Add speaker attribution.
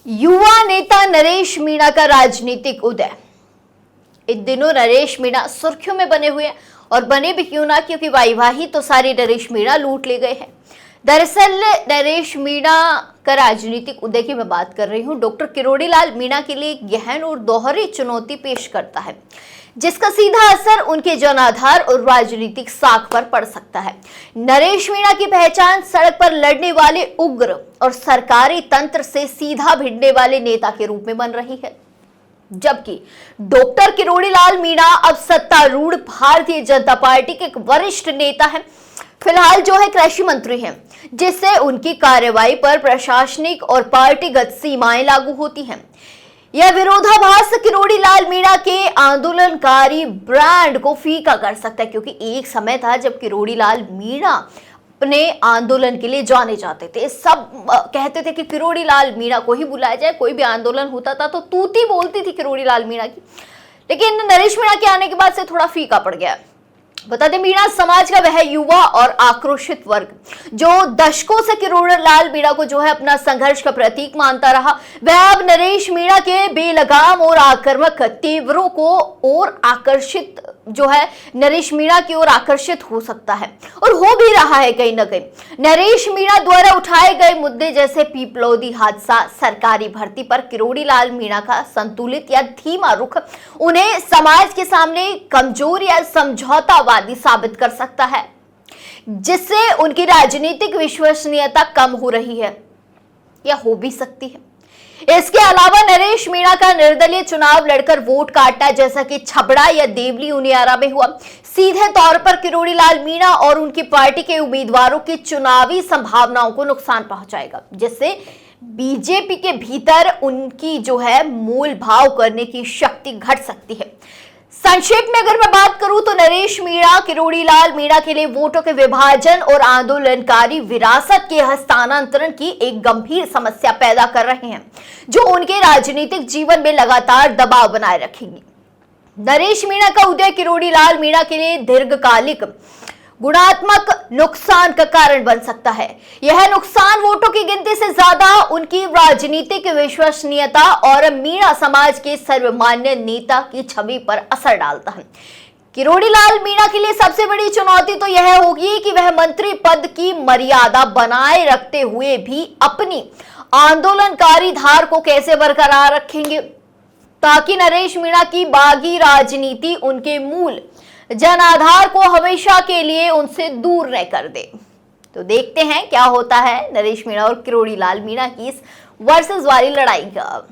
Speaker 1: युवा नेता नरेश मीणा का राजनीतिक उदय। इन दिनों नरेश मीणा सुर्खियों में बने हुए हैं और बने भी क्यों ना, क्योंकि वाही तो सारे नरेश मीणा लूट ले गए हैं। दरअसल नरेश मीणा का राजनीतिक उदय की मैं बात कर रही हूं। डॉक्टर किरोड़ी लाल मीणा के लिए गहन और दोहरी चुनौती पेश करता है, जिसका सीधा असर उनके जनाधार और राजनीतिक साख पर पड़ सकता है। नरेश मीणा की पहचान सड़क पर लड़ने वाले उग्र और सरकारी तंत्र से सीधा भिड़ने वाले नेता के रूप में बन रही है, जबकि डॉक्टर किरोड़ी लाल मीणा अब सत्तारूढ़ भारतीय जनता पार्टी के एक वरिष्ठ नेता हैं। फिलहाल जो है कृषि मंत्री हैं, जिससे उनकी कार्रवाई पर प्रशासनिक और पार्टीगत सीमाएं लागू होती हैं। यह विरोधाभास किरोड़ी लाल मीणा के आंदोलनकारी ब्रांड को फीका कर सकता है, क्योंकि एक समय था जब किरोड़ी लाल मीणा अपने आंदोलन के लिए जाने जाते थे। सब कहते थे कि किरोड़ी लाल मीणा को ही बुलाया जाए। कोई भी आंदोलन होता था तो तूती बोलती थी किरोड़ी लाल मीणा की। लेकिन नरेश मीणा के आने के बाद से थोड़ा फीका पड़ गया। बता दें, मीणा समाज का वह युवा और आक्रोशित वर्ग जो दशकों से किरोड़ी लाल मीणा को जो है अपना संघर्ष का प्रतीक मानता रहा, वह अब नरेश मीणा के बेलगाम और आक्रामक तेवरों को और आकर्षित जो है नरेश मीणा की ओर आकर्षित हो सकता है, और हो भी रहा है कहीं ना कहीं। नरेश मीणा द्वारा उठाए गए मुद्दे जैसे पीपलोदी हादसा, सरकारी भर्ती पर किरोड़ी लाल मीणा का संतुलित या धीमा रुख उन्हें समाज के सामने कमजोर या समझौतावादी साबित कर सकता है, जिससे उनकी राजनीतिक विश्वसनीयता कम हो रही है या हो भी सकती है। इसके अलावा नरेश मीणा का निर्दलीय चुनाव लड़कर वोट काटना, जैसा कि छबड़ा या देवली उनियारा में हुआ, सीधे तौर पर किरोड़ी लाल मीणा और उनकी पार्टी के उम्मीदवारों की चुनावी संभावनाओं को नुकसान पहुंचाएगा, जिससे बीजेपी के भीतर उनकी जो है मोल भाव करने की शक्ति घट सकती है। संक्षेप में अगर मैं बात करूं तो नरेश मीणा किरोड़ी लाल मीणा के लिए वोटों के विभाजन और आंदोलनकारी विरासत के हस्तांतरण की एक गंभीर समस्या पैदा कर रहे हैं, जो उनके राजनीतिक जीवन में लगातार दबाव बनाए रखेंगी। नरेश मीणा का उदय किरोड़ी लाल मीणा के लिए दीर्घकालिक गुणात्मक नुकसान का कारण बन सकता है। यह नुकसान वोटों की गिनती से ज्यादा उनकी राजनीतिक विश्वसनीयता और मीणा समाज के सर्वमान्य नेता की छवि पर असर डालता है। किरोड़ी लाल मीणा के लिए सबसे बड़ी चुनौती तो यह होगी कि वह मंत्री पद की मर्यादा बनाए रखते हुए भी अपनी आंदोलनकारी धार को कैसे बरकरार रखेंगे, ताकि नरेश मीणा की बागी राजनीति उनके मूल जनाधार को हमेशा के लिए उनसे दूर न कर दे। तो देखते हैं क्या होता है नरेश मीणा और किरोड़ी लाल मीणा की इस वर्सेस वाली लड़ाई का।